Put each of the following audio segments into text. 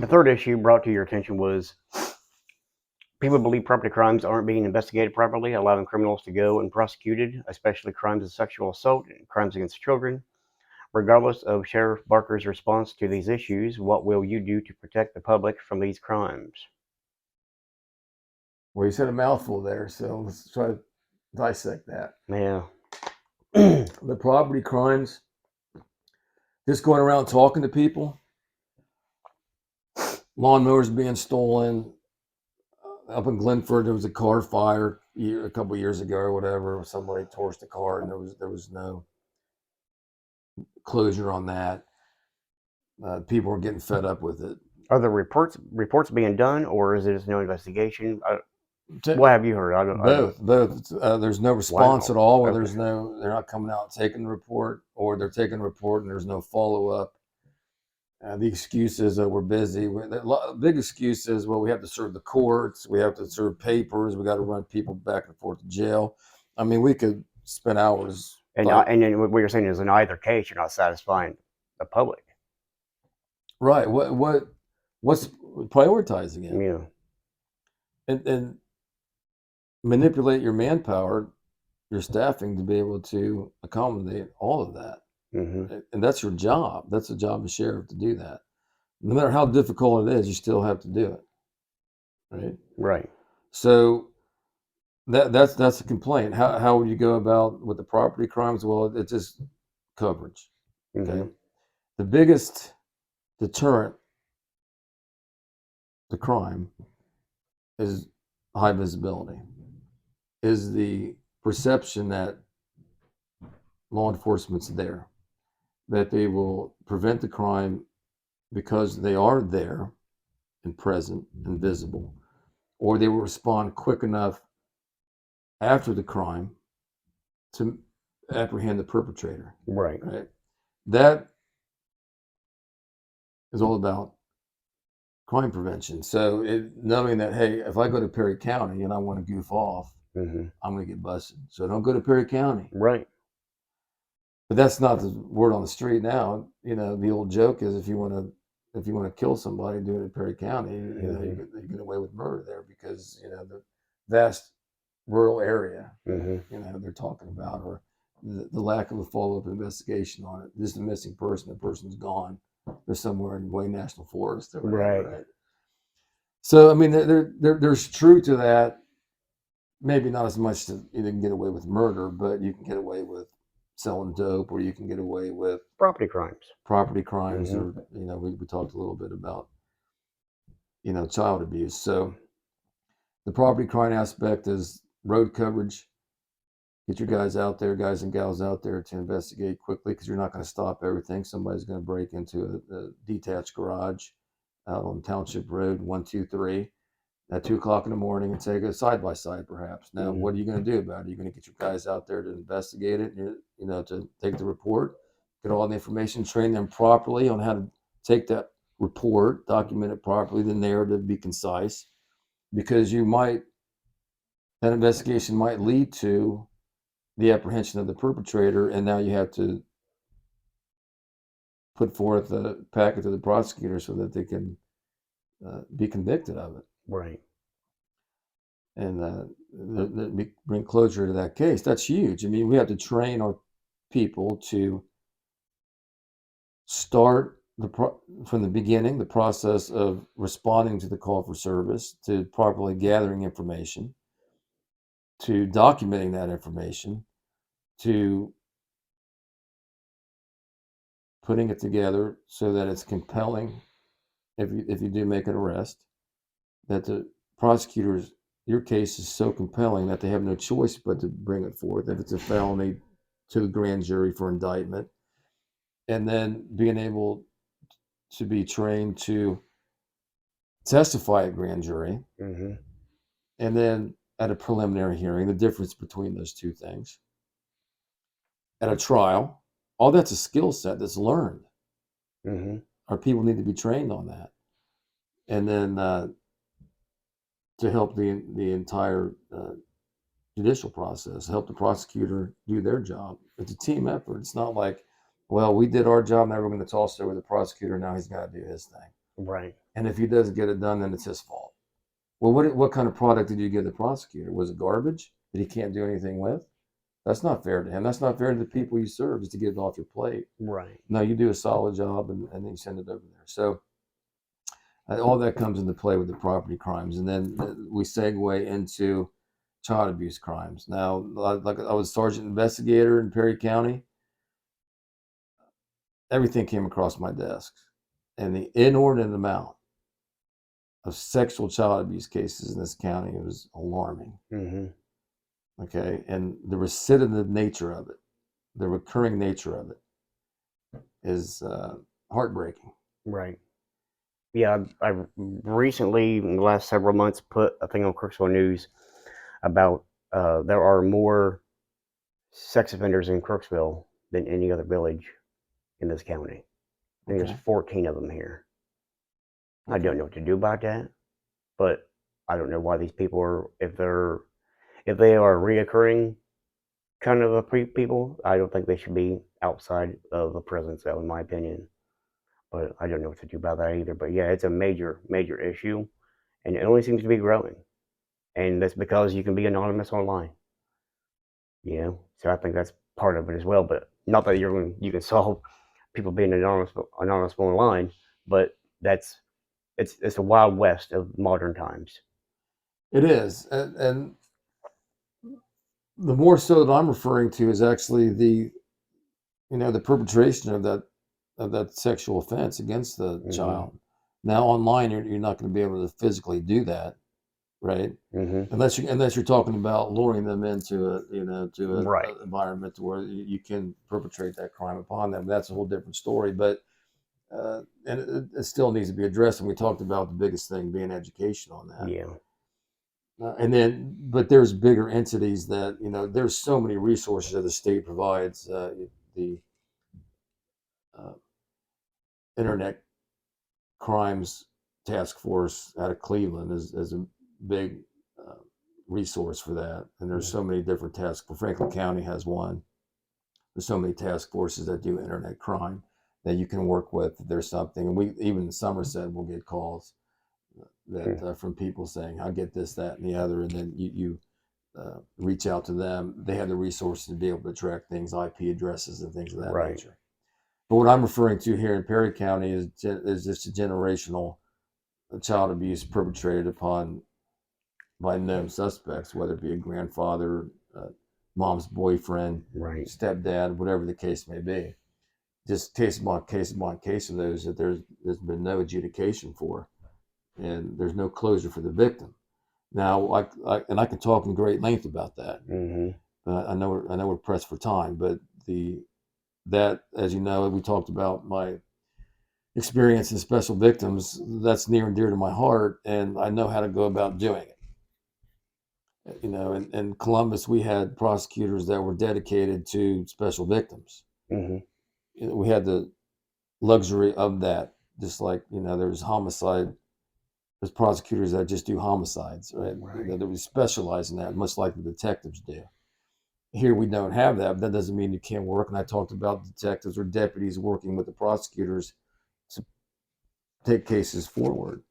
The third issue brought to your attention was people believe property crimes aren't being investigated properly, allowing criminals to go unprosecuted, especially crimes of sexual assault and crimes against children. Regardless of Sheriff Barker's response to these issues, what will you do to protect the public from these crimes? Well, you said a mouthful there, so let's try to dissect that. Yeah. The property crimes, just going around talking to people, lawnmowers being stolen. Up in Glenford, there was a car fire a couple years ago or whatever. Somebody torched the car, and there was no closure on that. People were getting fed up with it. Are the reports being done, or is it just no investigation? What have you heard? Both. There's no response Wow. at all, or Okay. they're not coming out and taking the report, or they're taking the report and there's no follow up. The excuse is that we're busy. The big excuse is, well, we have to serve the courts, we have to serve papers, we got to run people back and forth to jail. I mean, we could spend hours. And then what you're saying is, in either case, you're not satisfying the public. Right. What's prioritizing it? Yeah. And manipulate your manpower, your staffing to be able to accommodate all of that. Mm-hmm. And that's your job. That's the job of the sheriff to do that. No matter how difficult it is, you still have to do it. Right. Right. So that's a complaint. How would you go about with the property crimes? Well, it's just coverage. Okay. Mm-hmm. The biggest deterrent to crime is high visibility. Is the perception that law enforcement's there, that they will prevent the crime because they are there and present and visible, or they will respond quick enough after the crime to apprehend the perpetrator. Right. Right. That is all about crime prevention. So knowing that, hey, if I go to Perry County and I want to goof off, Mm-hmm. I'm going to get busted. So don't go to Perry County. Right. But that's not the word on the street now. You know, the old joke is if you want to kill somebody, do it in Perry County. You know, you get away with murder there because, you know, the vast rural area, Mm-hmm. you know, they're talking about, or the lack of a follow-up investigation on it. This is a missing person. The person's gone. They're somewhere in Wayne National Forest or whatever, right? So, I mean, there's truth to that. Maybe not as much to you can get away with murder, but you can get away with selling dope, or you can get away with property crimes, mm-hmm. Or, you know, we talked a little bit about, you know, child abuse. So the property crime aspect is road coverage. Get your guys and gals out there to investigate quickly, because you're not going to stop everything. Somebody's going to break into a detached garage out on Township Road 123 at 2 o'clock in the morning and take a side-by-side perhaps. Now, mm-hmm. What are you going to do about it? Are you going to get your guys out there to investigate it, you know, to take the report, get all the information, train them properly on how to take that report, document it properly, the narrative, be concise, because that investigation might lead to the apprehension of the perpetrator, and now you have to put forth a packet to the prosecutor so that they can be convicted of it. Right. And bring closure to that case. That's huge. I mean, we have to train our people to start from the beginning, the process of responding to the call for service, to properly gathering information, to documenting that information, to putting it together so that it's compelling if you do make an arrest, that the prosecutors, your case is so compelling that they have no choice but to bring it forth if it's a felony to the grand jury for indictment, and then being able to be trained to testify at grand jury, mm-hmm. and then at a preliminary hearing, the difference between those two things. At a trial, all that's a skill set that's learned. Mm-hmm. Our people need to be trained on that. And then to help the entire judicial process, help the prosecutor do their job. It's a team effort. It's not like, well, we did our job, now we're going to toss it over to the prosecutor, now he's got to do his thing. Right. And if he doesn't get it done, then it's his fault. Well, what kind of product did you give the prosecutor? Was it garbage that he can't do anything with? That's not fair to him. That's not fair to the people you serve, is to get it off your plate. Right. No, you do a solid job, and then you send it over there. So all that comes into play with the property crimes. And then we segue into child abuse crimes. Now, like I was sergeant investigator in Perry County. Everything came across my desk. And the inordinate amount of sexual child abuse cases in this county was alarming. Mm-hmm. Okay. And the recidivative nature of it, the recurring nature of it is heartbreaking. Right. Yeah, I recently, in the last several months, put a thing on Crooksville News about there are more sex offenders in Crooksville than any other village in this county. I think Okay. there's 14 of them here. I don't know what to do about that, but I don't know why these people are, if they are reoccurring kind of people, I don't think they should be outside of the prison cell, in my opinion. But I don't know what to do about that either. But yeah, it's a major, major issue, and it only seems to be growing. And that's because you can be anonymous online. So I think that's part of it as well. But not that you can solve people being anonymous online, but it's a wild west of modern times. It is. And the more so that I'm referring to is actually the perpetration of that sexual offense against the Mm-hmm. child. Now online, you're not going to be able to physically do that, right? Mm-hmm. Unless you're talking about luring them into Right. an environment where you can perpetrate that crime upon them. That's a whole different story. But and it still needs to be addressed. And we talked about the biggest thing being education on that. Yeah. But there's bigger entities that, there's so many resources that the state provides. The uh, Internet Crimes Task Force out of Cleveland is a big uh, resource for that. And there's so many different tasks. Franklin County has one. There's so many task forces that do internet crime that you can work with if there's something. And we, even in Somerset, will get calls that from people saying, "I'll get this, that, and the other," and then you reach out to them. They have the resources to be able to track things, IP addresses, and things of that Right. nature. But what I'm referring to here in Perry County is just a generational child abuse perpetrated upon by known suspects, whether it be a grandfather, mom's boyfriend, Right. stepdad, whatever the case may be. Just case upon case upon case of those that there's been no adjudication for, and there's no closure for the victim. Now, I can talk in great length about that. Mm-hmm. I know we're pressed for time, but that, as you know, we talked about my experience in special victims. That's near and dear to my heart, and I know how to go about doing it. In Columbus, we had prosecutors that were dedicated to special victims. Mm-hmm. We had the luxury of that, just like, there's homicide. There's prosecutors that just do homicides, right? Right. That we specialize in that, much like the detectives do. Here we don't have that, but that doesn't mean you can't work. And I talked about detectives or deputies working with the prosecutors to take cases forward,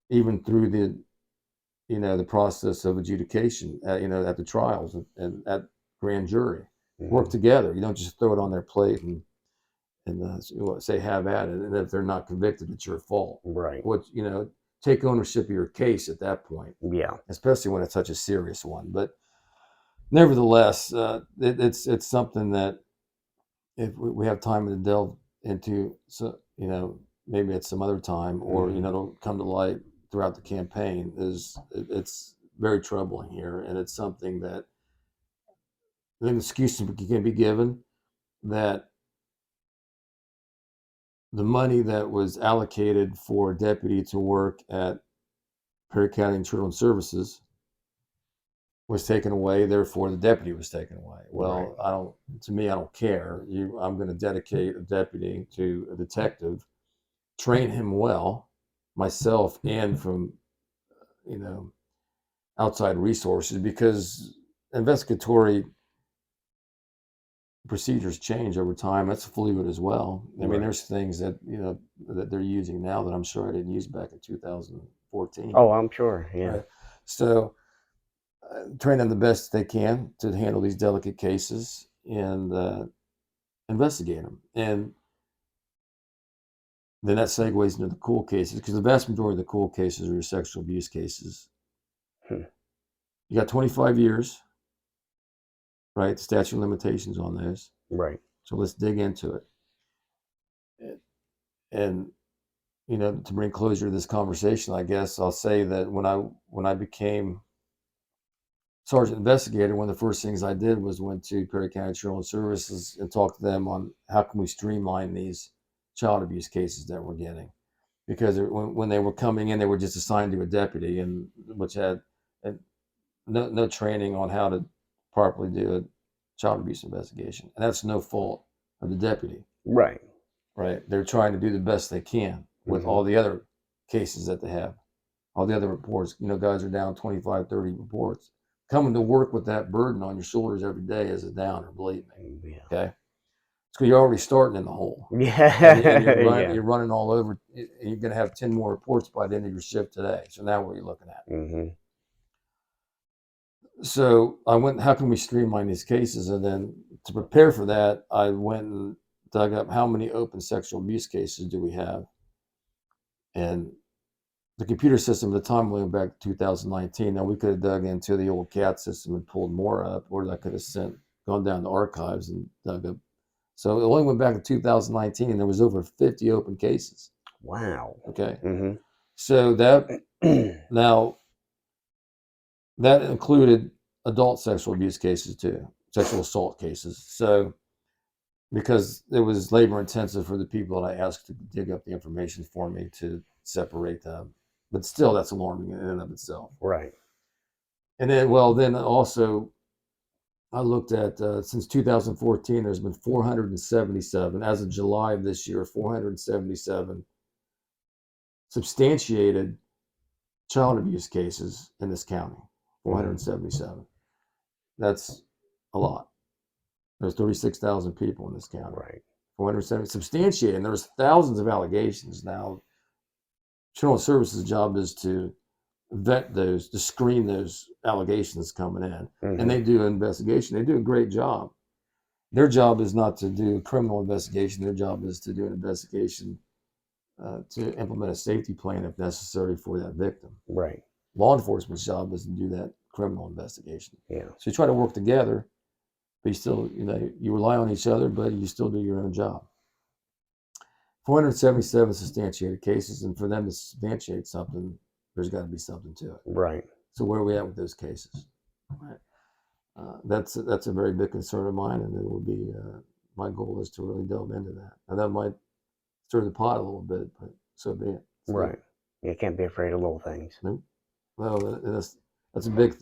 even through the process of adjudication, at the trials and at grand jury. Mm-hmm. Work together. You don't just throw it on their plate and say have at it. And if they're not convicted, it's your fault. Right. Take ownership of your case at that point. Yeah. Especially when it's such a serious one. But nevertheless, it's something that if we have time to delve into, so maybe at some other time, or it'll come to light throughout the campaign. It's very troubling here, and it's something that an excuse can be given that the money that was allocated for a deputy to work at Perry County Children's Services was taken away, therefore the deputy was taken away. Well, Right. I don't care. I'm going to dedicate a deputy to a detective, train him well, myself, and from, outside resources, because investigatory procedures change over time. That's fluid as well. I mean, Right. there's things that, that they're using now that I'm sure I didn't use back in 2014. Oh, I'm sure. Yeah. Right. So train them the best they can to handle these delicate cases and investigate them. And then that segues into the cool cases, because the vast majority of the cool cases are your sexual abuse cases. Hmm. You got 25 years, right? The statute of limitations on those. Right. So let's dig into it. And to bring closure to this conversation, I guess I'll say that when I became sergeant investigator, one of the first things I did was went to Perry County Children's Services and talked to them on how can we streamline these child abuse cases that we're getting, because when they were coming in, they were just assigned to a deputy, and which had no training on how to properly do a child abuse investigation, and that's no fault of the deputy. Right. Right? They're trying to do the best they can with all the other cases that they have, all the other reports. Guys are down 25, 30 reports. Coming to work with that burden on your shoulders every day is a downer, believe me. Yeah. Okay? So you're already starting in the hole. Yeah. And Yeah. you're running all over. And you're going to have 10 more reports by the end of your shift today. So now what are you looking at? Mm-hmm. So I went, how can we streamline these cases? And then to prepare for that, I went and dug up how many open sexual abuse cases do we have. And the computer system at the time went back to 2019. Now we could have dug into the old CAT system and pulled more up, or I could have gone down to archives and dug up. So it only went back to 2019, and there was over 50 open cases. Wow. Okay. Mm-hmm. So now that included adult sexual abuse cases too, sexual assault cases. So because it was labor intensive for the people that I asked to dig up the information for me to separate them. But still, that's alarming in and of itself. Right. And then, then also, I looked at, since 2014, there's been 477, as of July of this year, 477 substantiated child abuse cases in this county. 477. That's a lot. There's 36,000 people in this county. Right. 470 substantiated, and there's thousands of allegations. Now, Children's Services' job is to vet those, to screen those allegations coming in, and they do an investigation. They do a great job. Their job is not to do a criminal investigation. Their job is to do an investigation to implement a safety plan if necessary for that victim. Right. Law enforcement's job is to do that criminal investigation. Yeah. So you try to work together, but you still, you rely on each other, but you still do your own job. 477 substantiated cases, and for them to substantiate something, there's got to be something to it. Right. So where are we at with those cases? Right. That's a very big concern of mine, and it will be my goal is to really delve into that. Now that might stir the pot a little bit, but so be it. Right. You can't be afraid of little things. Nope. Well, that's a big thing.